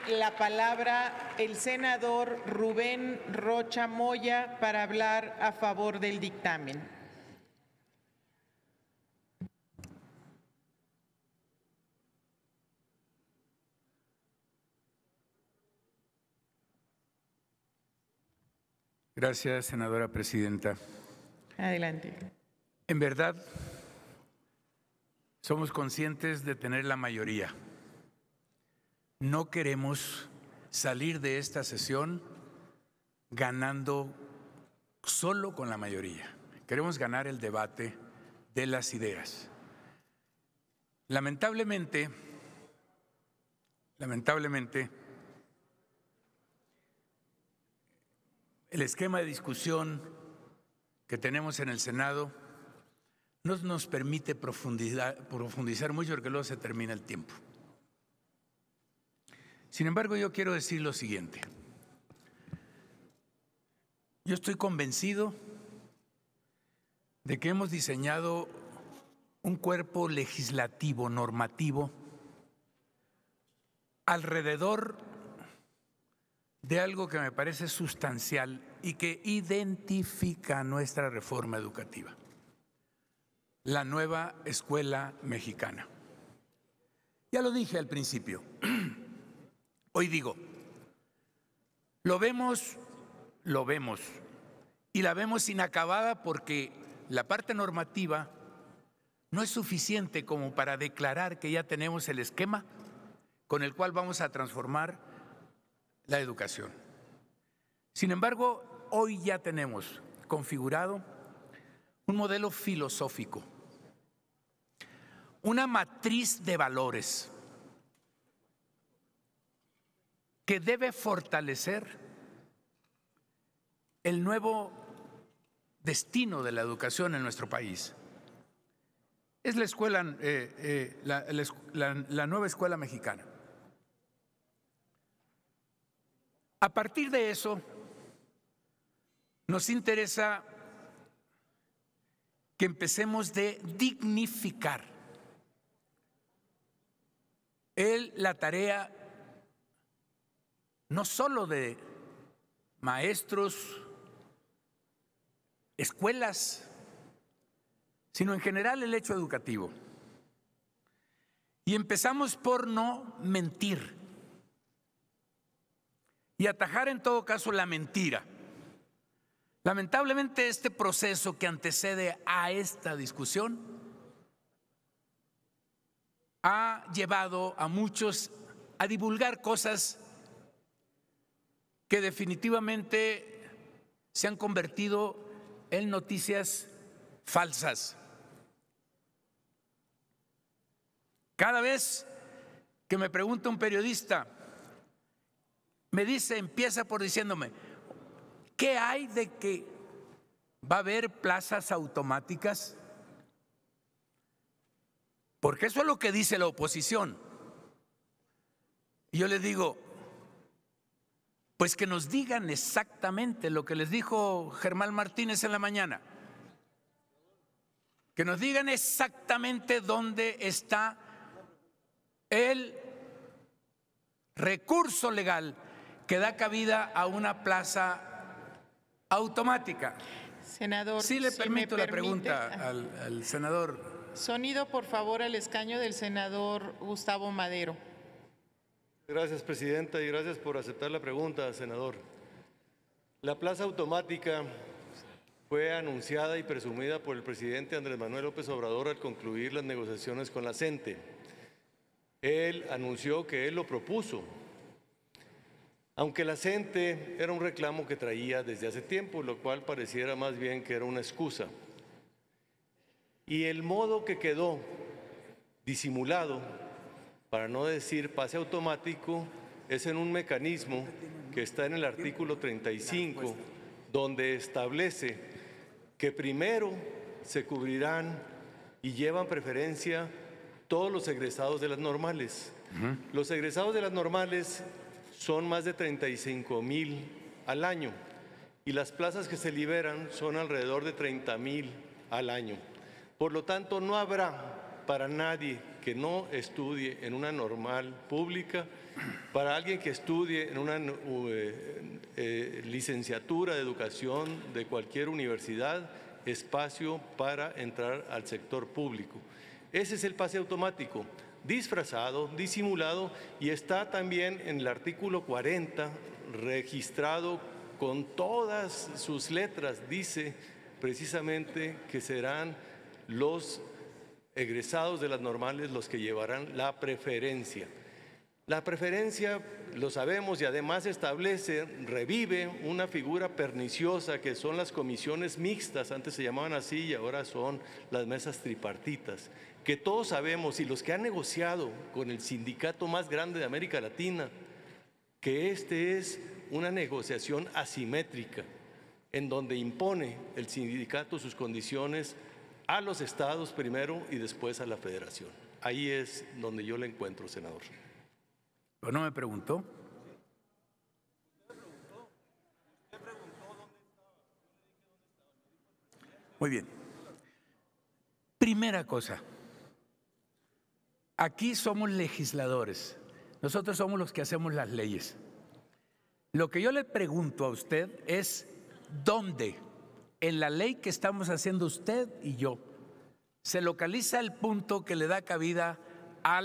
la palabra el senador Rubén Rocha Moya para hablar a favor del dictamen. Gracias, senadora presidenta. Adelante. En verdad, somos conscientes de tener la mayoría. No queremos salir de esta sesión ganando solo con la mayoría. Queremos ganar el debate de las ideas. Lamentablemente, el esquema de discusión que tenemos en el Senado no nos permite profundizar mucho porque luego se termina el tiempo. Sin embargo, yo quiero decir lo siguiente. Yo estoy convencido de que hemos diseñado un cuerpo legislativo, normativo, alrededor de algo que me parece sustancial y que identifica nuestra reforma educativa: la nueva escuela mexicana. Ya lo dije al principio, hoy digo, lo vemos y la vemos inacabada porque la parte normativa no es suficiente como para declarar que ya tenemos el esquema con el cual vamos a transformar la educación. Sin embargo, hoy ya tenemos configurado un modelo filosófico, una matriz de valores que debe fortalecer el nuevo destino de la educación en nuestro país. Es la escuela, la nueva escuela mexicana. A partir de eso, nos interesa que empecemos de dignificar la tarea no solo de maestros, escuelas, sino en general el hecho educativo. Y empezamos por no mentir y atajar en todo caso la mentira. Lamentablemente, este proceso que antecede a esta discusión ha llevado a muchos a divulgar cosas que definitivamente se han convertido en noticias falsas. Cada vez que me pregunta un periodista, empieza por diciéndome, ¿qué hay de que va a haber plazas automáticas? Porque eso es lo que dice la oposición. Y yo les digo, pues que nos digan exactamente lo que les dijo Germán Martínez en la mañana. Que nos digan exactamente dónde está el recurso legal que da cabida a una plaza automática. Senador, sí le permito la pregunta al senador. Sonido, por favor, al escaño del senador Gustavo Madero. Gracias, presidenta, y gracias por aceptar la pregunta, senador. La plaza automática fue anunciada y presumida por el presidente Andrés Manuel López Obrador al concluir las negociaciones con la CENTE. Él anunció que él lo propuso, aunque la CENTE era un reclamo que traía desde hace tiempo, lo cual pareciera más bien que era una excusa. Y el modo que quedó disimulado, para no decir pase automático, es en un mecanismo que está en el artículo 35, donde establece que primero se cubrirán y llevan preferencia todos los egresados de las normales. Los egresados de las normales son más de 35,000 al año y las plazas que se liberan son alrededor de 30,000 al año. Por lo tanto, no habrá para nadie que no estudie en una normal pública, para alguien que estudie en una licenciatura de educación de cualquier universidad, espacio para entrar al sector público. Ese es el pase automático, disfrazado, disimulado, y está también en el artículo 40, registrado con todas sus letras. Dice precisamente que serán los egresados de las normales los que llevarán la preferencia. La preferencia, lo sabemos, y además establece, revive una figura perniciosa que son las comisiones mixtas. Antes se llamaban así y ahora son las mesas tripartitas, que todos sabemos, y los que han negociado con el sindicato más grande de América Latina, que este es una negociación asimétrica, en donde impone el sindicato sus condiciones a los estados primero y después a la federación. Ahí es donde yo le encuentro, senador. ¿O no me preguntó? Muy bien. Primera cosa, aquí somos legisladores, nosotros somos los que hacemos las leyes. Lo que yo le pregunto a usted es, ¿dónde en la ley que estamos haciendo usted y yo se localiza el punto que le da cabida a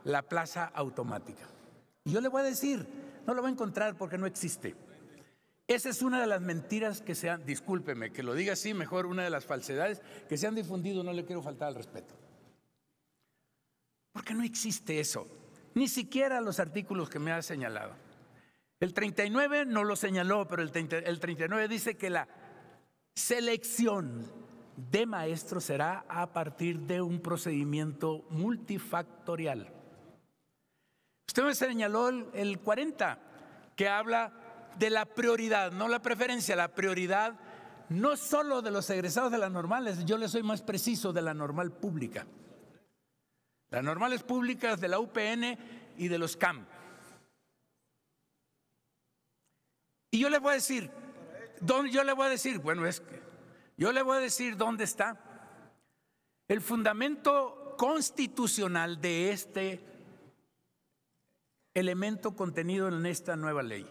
la plaza automática? Y yo le voy a decir, no lo va a encontrar porque no existe. Esa es una de las mentiras que se han, discúlpeme que lo diga así, mejor una de las falsedades que se han difundido, no le quiero faltar al respeto. Porque no existe eso, ni siquiera los artículos que me ha señalado. El 39 no lo señaló, pero el 39 dice que la selección de maestros será a partir de un procedimiento multifactorial. Usted me señaló el 40, que habla de la prioridad, no la preferencia, la prioridad no solo de los egresados de las normales, yo le soy más preciso, de la normal pública. Las normales públicas de la UPN y de los CAM. Y yo le voy a decir, yo le voy a decir dónde está el fundamento constitucional de este elemento contenido en esta nueva ley.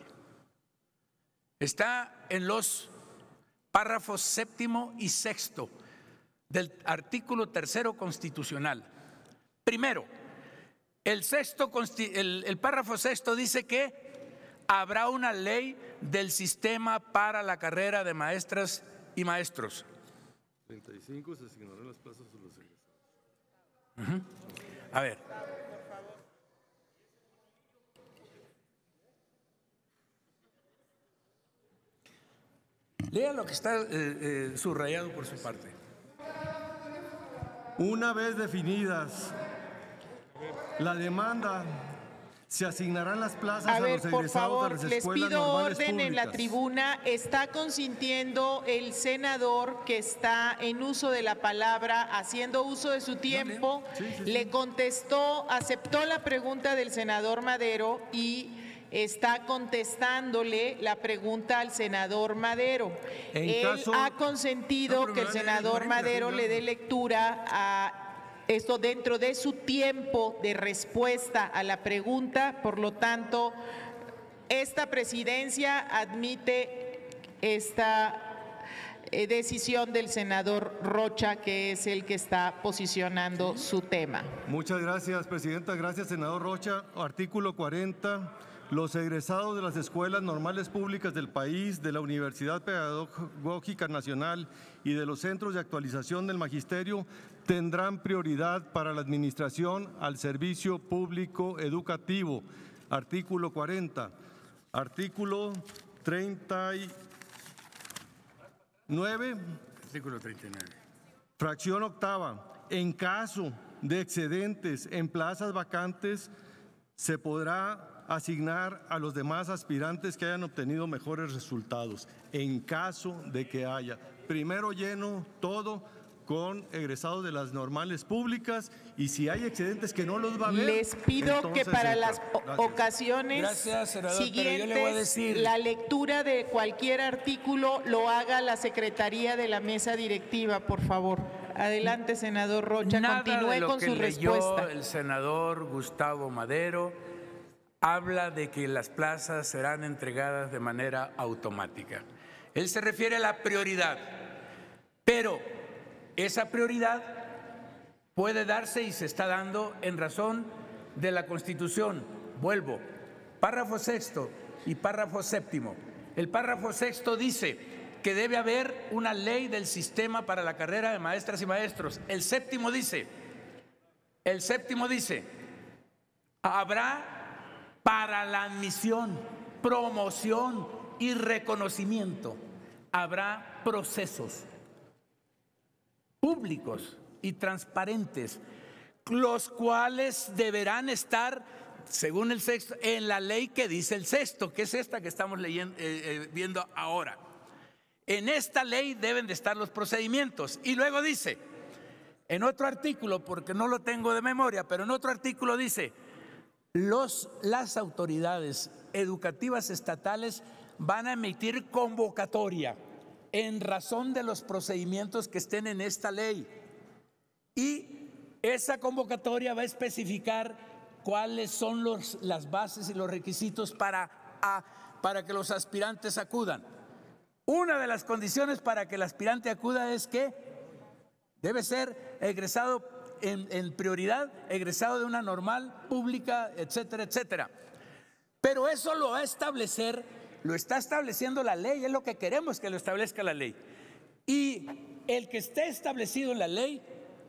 Está en los párrafos 7º y 6º del artículo 3º constitucional. Primero, el párrafo 6º dice que habrá una ley del sistema para la carrera de maestras y maestros. 35 se asignarán las plazas a los egresados. A ver. Lea lo que está subrayado por su parte. Una vez definidas la demanda, se asignarán las plazas a los egresados de las escuelas normales públicas. Les pido orden en la tribuna. Está consintiendo el senador que está en uso de la palabra, haciendo uso de su tiempo. Le contestó, aceptó la pregunta del senador Madero y está contestándole la pregunta al senador Madero. Él ha consentido que el senador Madero le dé lectura a esto dentro de su tiempo de respuesta a la pregunta. Por lo tanto, esta presidencia admite esta decisión del senador Rocha, que es el que está posicionando su tema. Muchas gracias, presidenta. Gracias, senador Rocha. Artículo 40. Los egresados de las escuelas normales públicas del país, de la Universidad Pedagógica Nacional y de los centros de actualización del magisterio tendrán prioridad para la administración al servicio público educativo. Artículo 40. Artículo 39. Artículo 39. Fracción octava. En caso de excedentes en plazas vacantes, se podrá asignar a los demás aspirantes que hayan obtenido mejores resultados, en caso de que haya. Primero lleno todo con egresados de las normales públicas, y si hay excedentes que no los va a haber, les pido que para las ocasiones siguientes la lectura de cualquier artículo lo haga la Secretaría de la Mesa Directiva, por favor. Adelante, senador Rocha, continúe con su respuesta. El senador Gustavo Madero habla de que las plazas serán entregadas de manera automática. Él se refiere a la prioridad, pero esa prioridad puede darse y se está dando en razón de la Constitución. Vuelvo, párrafo 6º y párrafo 7º. El párrafo 6º dice que debe haber una ley del sistema para la carrera de maestras y maestros. El séptimo dice, habrá para la admisión, promoción y reconocimiento, habrá procesos públicos y transparentes, los cuales deberán estar, según el sexto, en la ley que dice el sexto, que es esta que estamos viendo ahora. En esta ley deben de estar los procedimientos. Y luego dice, en otro artículo, porque no lo tengo de memoria, pero en otro artículo dice, las autoridades educativas estatales van a emitir convocatoria en razón de los procedimientos que estén en esta ley. Y esa convocatoria va a especificar cuáles son las bases y los requisitos para que los aspirantes acudan. Una de las condiciones para que el aspirante acuda es que debe ser egresado en prioridad, egresado de una normal pública, etcétera, etcétera. Pero eso lo va a establecer, lo está estableciendo la ley, es lo que queremos que lo establezca la ley. Y el que esté establecido en la ley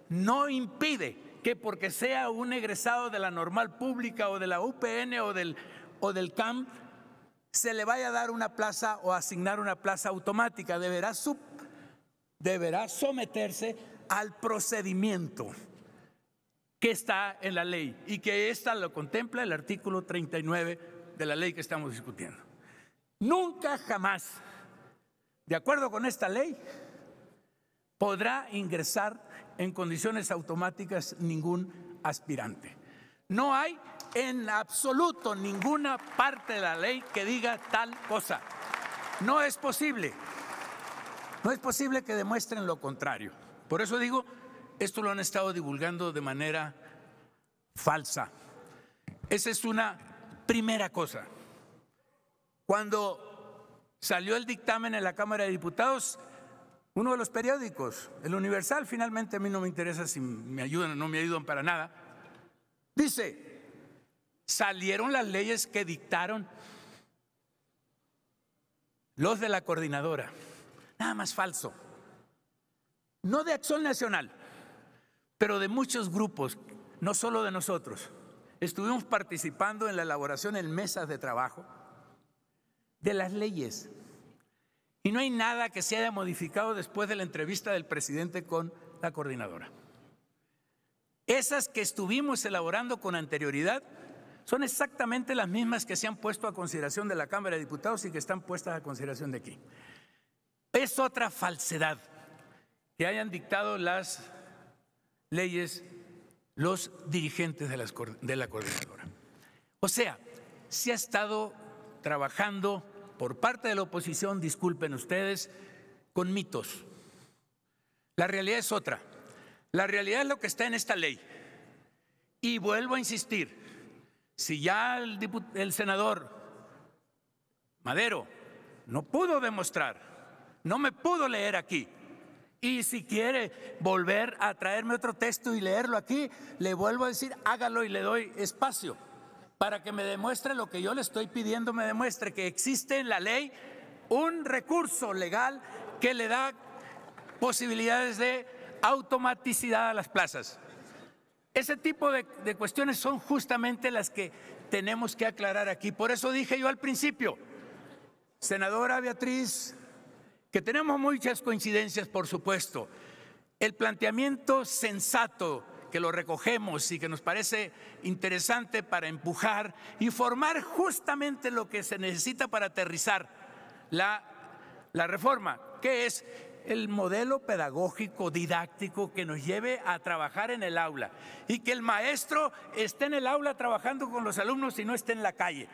no impide que porque sea un egresado de la normal pública o de la UPN o del CAM, se le vaya a dar una plaza o asignar una plaza automática. Deberá someterse al procedimiento que está en la ley y que esta lo contempla el artículo 39 de la ley que estamos discutiendo. Nunca jamás, de acuerdo con esta ley, podrá ingresar en condiciones automáticas ningún aspirante. No hay en absoluto ninguna parte de la ley que diga tal cosa. No es posible. No es posible que demuestren lo contrario. Por eso digo, esto lo han estado divulgando de manera falsa. Esa es una primera cosa. Cuando salió el dictamen en la Cámara de Diputados, uno de los periódicos, El Universal, finalmente a mí no me interesa si me ayudan o no me ayudan para nada, dice, salieron las leyes que dictaron los de la coordinadora. Nada más falso. No de Acción Nacional, pero de muchos grupos, no solo de nosotros. Estuvimos participando en la elaboración en mesas de trabajo de las leyes. Y no hay nada que se haya modificado después de la entrevista del presidente con la coordinadora. Esas que estuvimos elaborando con anterioridad son exactamente las mismas que se han puesto a consideración de la Cámara de Diputados y que están puestas a consideración de aquí. Es otra falsedad que hayan dictado las leyes los dirigentes de la coordinadora. O sea, se ha estado trabajando por parte de la oposición, disculpen ustedes, con mitos. La realidad es otra. La realidad es lo que está en esta ley. Y vuelvo a insistir, si ya el senador Madero no pudo demostrar, no me pudo leer aquí, y si quiere volver a traerme otro texto y leerlo aquí, le vuelvo a decir, hágalo y le doy espacio para que me demuestre lo que yo le estoy pidiendo, me demuestre que existe en la ley un recurso legal que le da posibilidades de automaticidad a las plazas. Ese tipo de cuestiones son justamente las que tenemos que aclarar aquí. Por eso dije yo al principio, senadora Beatriz, que tenemos muchas coincidencias, por supuesto. El planteamiento sensato que lo recogemos y que nos parece interesante para empujar y formar justamente lo que se necesita para aterrizar la reforma, que es el modelo pedagógico didáctico que nos lleve a trabajar en el aula y que el maestro esté en el aula trabajando con los alumnos y no esté en la calle.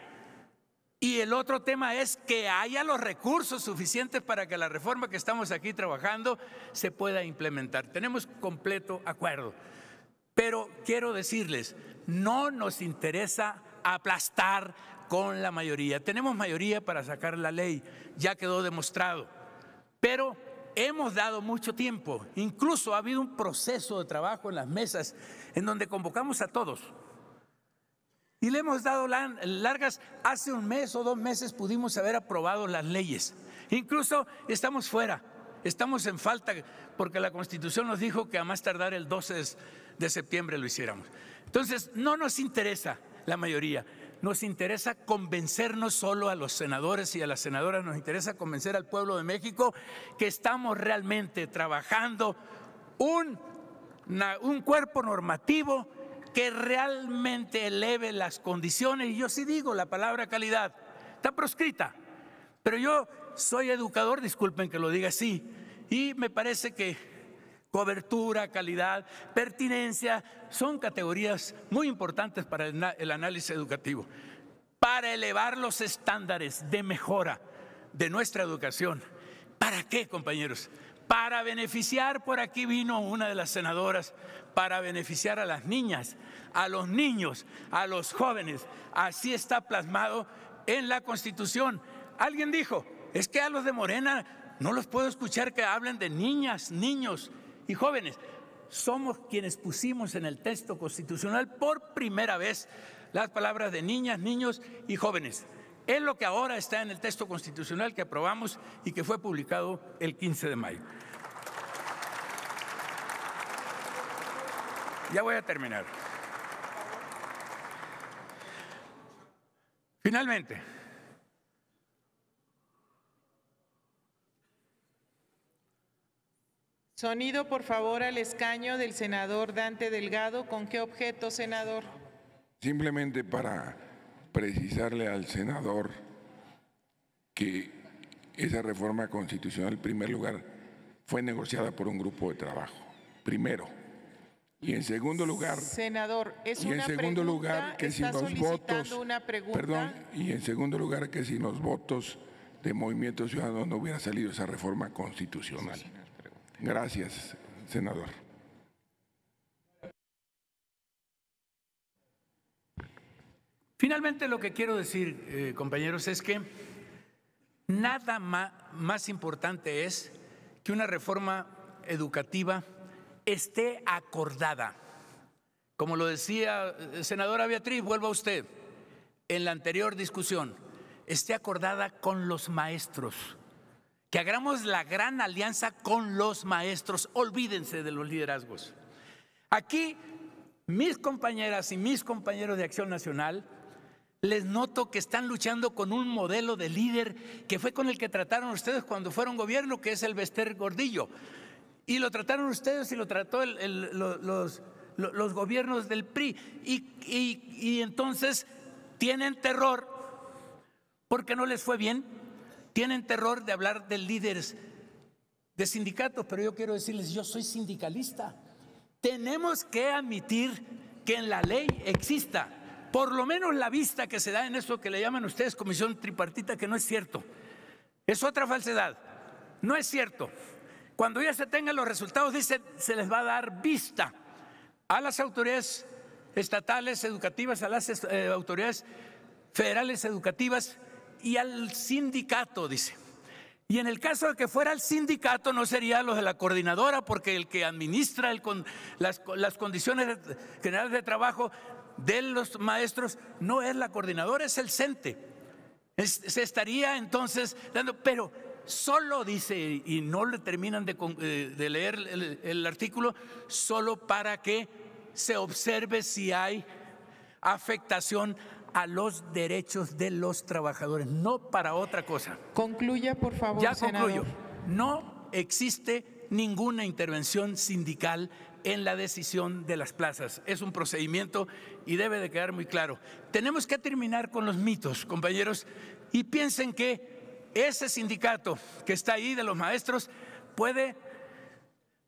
Y el otro tema es que haya los recursos suficientes para que la reforma que estamos aquí trabajando se pueda implementar. Tenemos completo acuerdo. Pero quiero decirles, no nos interesa aplastar con la mayoría. Tenemos mayoría para sacar la ley, ya quedó demostrado. Pero hemos dado mucho tiempo. Incluso ha habido un proceso de trabajo en las mesas en donde convocamos a todos. Y le hemos dado largas. Hace un mes o 2 meses pudimos haber aprobado las leyes. Incluso estamos fuera, estamos en falta, porque la Constitución nos dijo que a más tardar el 12 de septiembre lo hiciéramos. Entonces, no nos interesa la mayoría, nos interesa convencernos solo a los senadores y a las senadoras, nos interesa convencer al pueblo de México que estamos realmente trabajando un cuerpo normativo que realmente eleve las condiciones. Y yo sí digo, la palabra calidad está proscrita, pero yo soy educador, disculpen que lo diga así, y me parece que cobertura, calidad, pertinencia son categorías muy importantes para el análisis educativo, para elevar los estándares de mejora de nuestra educación. ¿Para qué, compañeros? Para beneficiar, por aquí vino una de las senadoras, para beneficiar a las niñas, a los niños, a los jóvenes. Así está plasmado en la Constitución. Alguien dijo, es que a los de Morena no los puedo escuchar que hablen de niñas, niños y jóvenes. Somos quienes pusimos en el texto constitucional por primera vez las palabras de niñas, niños y jóvenes. Es lo que ahora está en el texto constitucional que aprobamos y que fue publicado el 15 de mayo. Ya voy a terminar. Finalmente, sonido, por favor, al escaño del senador Dante Delgado. ¿Con qué objeto, senador? Simplemente para precisarle al senador que esa reforma constitucional, en primer lugar, fue negociada por un grupo de trabajo, primero. Y en segundo lugar, senador, es una segundo lugar, que si los votos, una pregunta. perdón, y en segundo lugar, que si los votos de Movimiento Ciudadano no hubiera salido esa reforma constitucional. Gracias, senador. Finalmente, lo que quiero decir, compañeros, es que nada más importante es que una reforma educativa esté acordada. Como lo decía senadora Beatriz, vuelva a usted, en la anterior discusión, esté acordada con los maestros. Que hagamos la gran alianza con los maestros. Olvídense de los liderazgos. Aquí, mis compañeras y mis compañeros de Acción Nacional, les noto que están luchando con un modelo de líder que fue con el que trataron ustedes cuando fueron gobierno, que es el Bester Gordillo. Y lo trataron ustedes y lo trató los gobiernos del PRI. Y entonces tienen terror porque no les fue bien. Tienen terror de hablar de líderes de sindicatos, pero yo quiero decirles, yo soy sindicalista. Tenemos que admitir que en la ley exista por lo menos la vista que se da en eso que le llaman ustedes comisión tripartita, que no es cierto. Es otra falsedad. No es cierto. Cuando ya se tengan los resultados, dice, se les va a dar vista a las autoridades estatales educativas, a las autoridades federales educativas y al sindicato, dice. Y en el caso de que fuera el sindicato, no sería los de la coordinadora, porque el que administra las condiciones generales de trabajo de los maestros no es la coordinadora, es el CENTE. Se estaría entonces dando, pero solo dice, y no le terminan de leer el artículo, solo para que se observe si hay afectación a los derechos de los trabajadores, no para otra cosa. Concluya, por favor, ya senador. concluyo. No existe ninguna intervención sindical en la decisión de las plazas. Es un procedimiento y debe de quedar muy claro. Tenemos que terminar con los mitos, compañeros, y piensen que ese sindicato que está ahí de los maestros puede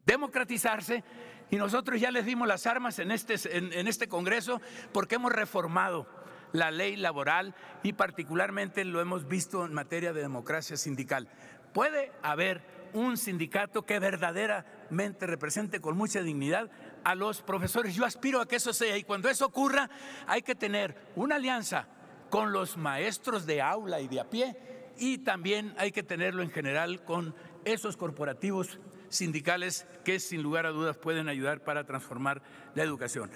democratizarse, y nosotros ya les dimos las armas en este Congreso porque hemos reformado la ley laboral y particularmente lo hemos visto en materia de democracia sindical. Puede haber un sindicato que verdaderamente represente con mucha dignidad a los profesores. Yo aspiro a que eso sea, y cuando eso ocurra hay que tener una alianza con los maestros de aula y de a pie, y también hay que tenerlo en general con esos corporativos sindicales que sin lugar a dudas pueden ayudar para transformar la educación.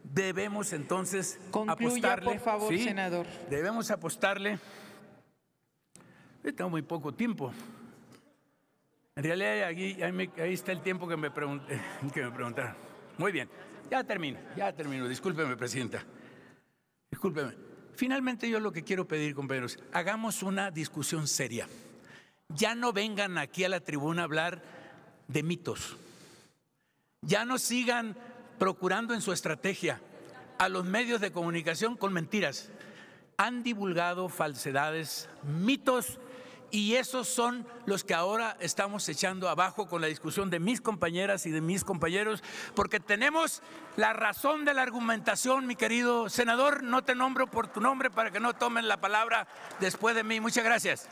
Debemos entonces apostarle. Por favor, senador. Debemos apostarle. Yo tengo muy poco tiempo. En realidad ahí está el tiempo que me preguntaron. Muy bien, ya termino. Discúlpeme, presidenta. Discúlpeme. Finalmente yo lo que quiero pedir, compañeros, hagamos una discusión seria. Ya no vengan aquí a la tribuna a hablar de mitos. Ya no sigan procurando en su estrategia a los medios de comunicación con mentiras. Han divulgado falsedades, mitos, y esos son los que ahora estamos echando abajo con la discusión de mis compañeras y de mis compañeros, porque tenemos la razón de la argumentación, mi querido senador. No te nombro por tu nombre para que no tomen la palabra después de mí. Muchas gracias.